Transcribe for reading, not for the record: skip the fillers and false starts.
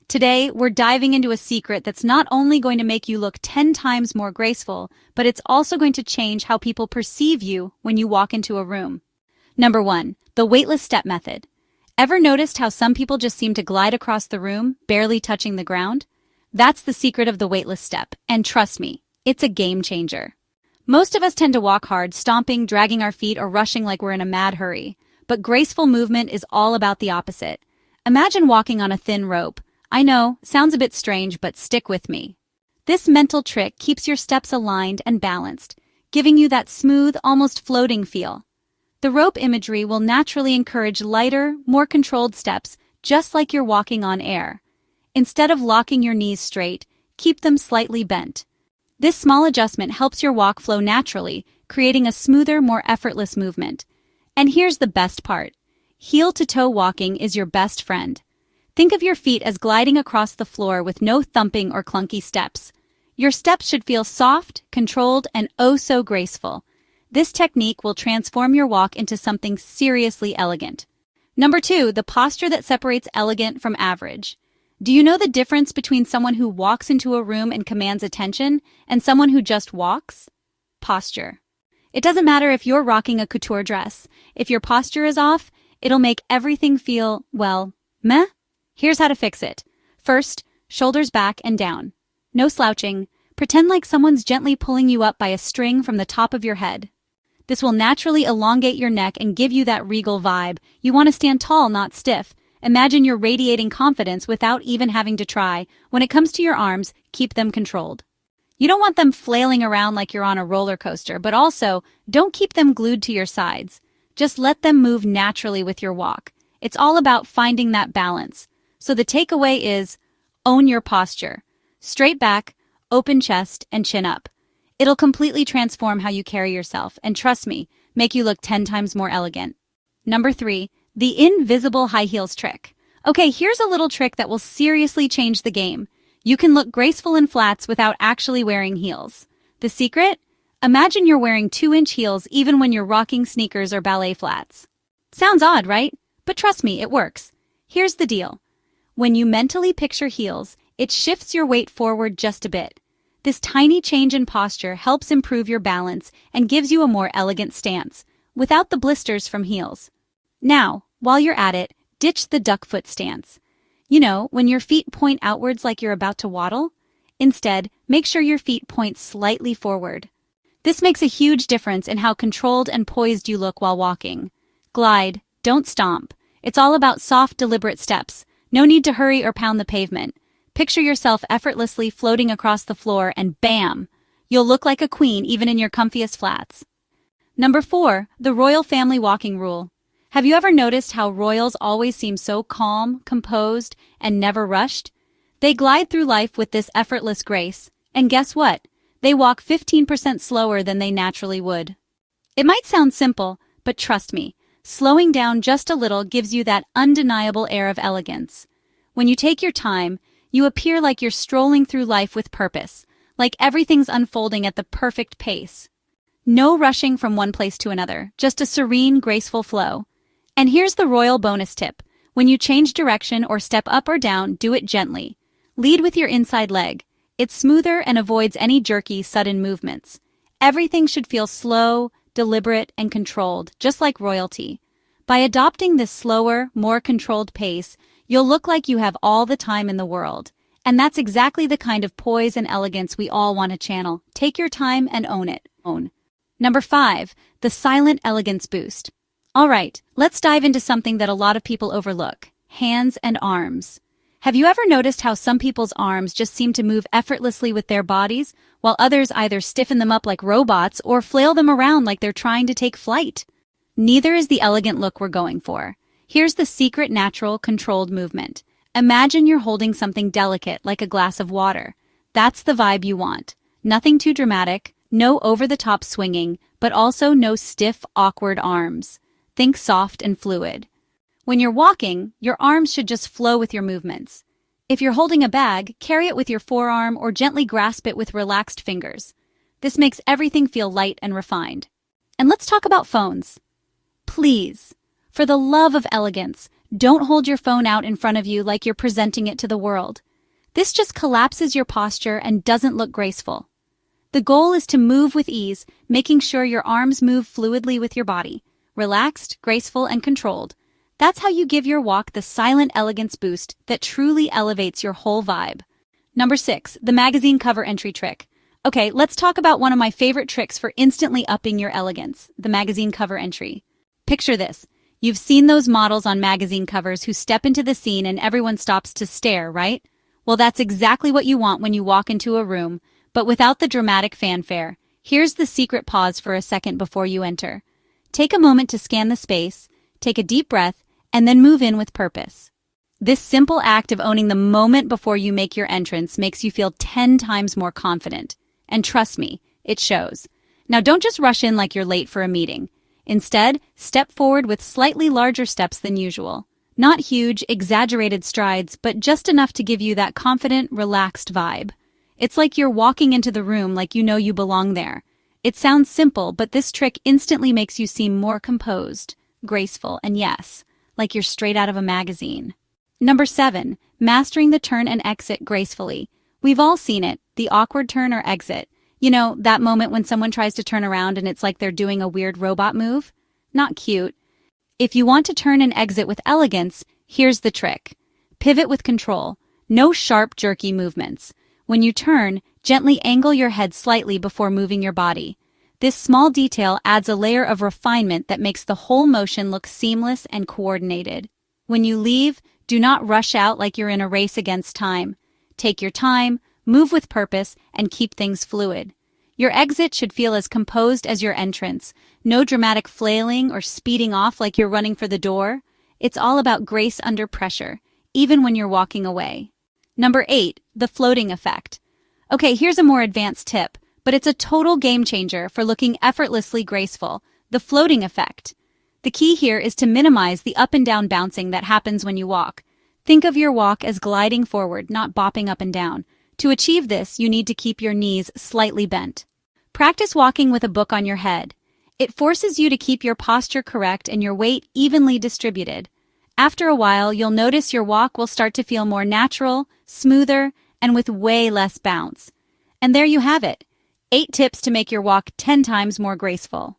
Today, we're diving into a secret that's not only going to make you look 10 times more graceful, but it's also going to change how people perceive you when you walk into a room. Number 1, the weightless step method. Ever noticed how some people just seem to glide across the room, barely touching the ground? That's the secret of the weightless step, and trust me, it's a game changer. Most of us tend to walk hard, stomping, dragging our feet, or rushing like we're in a mad hurry. But graceful movement is all about the opposite. Imagine walking on a thin rope. I know, sounds a bit strange, but stick with me. This mental trick keeps your steps aligned and balanced, giving you that smooth, almost floating feel. The rope imagery will naturally encourage lighter, more controlled steps, just like you're walking on air. Instead of locking your knees straight, keep them slightly bent. This small adjustment helps your walk flow naturally, creating a smoother, more effortless movement. And here's the best part. Heel-to-toe walking is your best friend. Think of your feet as gliding across the floor with no thumping or clunky steps. Your steps should feel soft, controlled, and oh so graceful. This technique will transform your walk into something seriously elegant. Number 2, the posture that separates elegant from average. Do you know the difference between someone who walks into a room and commands attention and someone who just walks? Posture. It doesn't matter if you're rocking a couture dress. If your posture is off, it'll make everything feel, well, meh. Here's how to fix it. First, shoulders back and down. No slouching. Pretend like someone's gently pulling you up by a string from the top of your head. This will naturally elongate your neck and give you that regal vibe. You want to stand tall, not stiff. Imagine you're radiating confidence without even having to try. When it comes to your arms, keep them controlled. You don't want them flailing around like you're on a roller coaster, but also, don't keep them glued to your sides. Just let them move naturally with your walk. It's all about finding that balance. So the takeaway is, own your posture. Straight back, open chest, and chin up. It'll completely transform how you carry yourself, and trust me, make you look 10 times more elegant. Number 3, the invisible high heels trick. Okay, here's a little trick that will seriously change the game. You can look graceful in flats without actually wearing heels. The secret? Imagine you're wearing 2-inch heels even when you're rocking sneakers or ballet flats. Sounds odd, right? But trust me, it works. Here's the deal. When you mentally picture heels, it shifts your weight forward just a bit. This tiny change in posture helps improve your balance and gives you a more elegant stance, without the blisters from heels. Now, while you're at it, ditch the duck foot stance. You know, when your feet point outwards like you're about to waddle? Instead, make sure your feet point slightly forward. This makes a huge difference in how controlled and poised you look while walking. Glide, don't stomp. It's all about soft, deliberate steps. No need to hurry or pound the pavement. Picture yourself effortlessly floating across the floor and bam! You'll look like a queen even in your comfiest flats. Number 4, the royal family walking rule. Have you ever noticed how royals always seem so calm, composed, and never rushed? They glide through life with this effortless grace, and guess what? They walk 15% slower than they naturally would. It might sound simple, but trust me, slowing down just a little gives you that undeniable air of elegance. When you take your time, you appear like you're strolling through life with purpose, like everything's unfolding at the perfect pace. No rushing from one place to another, just a serene, graceful flow. And here's the royal bonus tip. When you change direction or step up or down, do it gently. Lead with your inside leg. It's smoother and avoids any jerky, sudden movements. Everything should feel slow, deliberate, and controlled, just like royalty. By adopting this slower, more controlled pace, you'll look like you have all the time in the world. And that's exactly the kind of poise and elegance we all want to channel. Take your time and own it. Number 5, the silent elegance boost. All right, let's dive into something that a lot of people overlook. Hands and arms. Have you ever noticed how some people's arms just seem to move effortlessly with their bodies, while others either stiffen them up like robots or flail them around like they're trying to take flight? Neither is the elegant look we're going for. Here's the secret, natural, controlled movement. Imagine you're holding something delicate like a glass of water. That's the vibe you want. Nothing too dramatic, no over-the-top swinging, but also no stiff, awkward arms. Think soft and fluid. When you're walking, your arms should just flow with your movements. If you're holding a bag, carry it with your forearm or gently grasp it with relaxed fingers. This makes everything feel light and refined. And let's talk about phones. Please, for the love of elegance, Don't hold your phone out in front of you like you're presenting it to the world. This just collapses your posture and doesn't look graceful. The goal is to move with ease, making sure your arms move fluidly with your body. Relaxed, graceful, and controlled. That's how you give your walk the silent elegance boost that truly elevates your whole vibe. Number 6, the magazine cover entry trick. Okay, let's talk about one of my favorite tricks for instantly upping your elegance, the magazine cover entry. Picture this. You've seen those models on magazine covers who step into the scene and everyone stops to stare, right? Well, that's exactly what you want when you walk into a room, but without the dramatic fanfare. Here's the secret pause for a second before you enter. Take a moment to scan the space, take a deep breath, and then move in with purpose. This simple act of owning the moment before you make your entrance makes you feel 10 times more confident. And trust me, it shows. Now don't just rush in like you're late for a meeting. Instead, step forward with slightly larger steps than usual. Not huge, exaggerated strides, but just enough to give you that confident, relaxed vibe. It's like you're walking into the room like you know you belong there. It sounds simple, but this trick instantly makes you seem more composed, graceful, and yes, like you're straight out of a magazine. Number 7, mastering the turn and exit gracefully. We've all seen it, the awkward turn or exit. You know, that moment when someone tries to turn around and it's like they're doing a weird robot move? Not cute. If you want to turn and exit with elegance, here's the trick. Pivot with control. No sharp, jerky movements. When you turn, gently angle your head slightly before moving your body. This small detail adds a layer of refinement that makes the whole motion look seamless and coordinated. When you leave, do not rush out like you're in a race against time. Take your time, move with purpose, and keep things fluid. Your exit should feel as composed as your entrance. No dramatic flailing or speeding off like you're running for the door. It's all about grace under pressure, even when you're walking away. Number 8, the floating effect. Okay, here's a more advanced tip, but it's a total game changer for looking effortlessly graceful. The floating effect. The key here is to minimize the up and down bouncing that happens when you walk. Think of your walk as gliding forward, not bopping up and down. To achieve this, you need to keep your knees slightly bent. Practice walking with a book on your head. It forces you to keep your posture correct and your weight evenly distributed. After a while, you'll notice your walk will start to feel more natural, smoother, and with way less bounce. And there you have it. 8 tips to make your walk 10 times more graceful.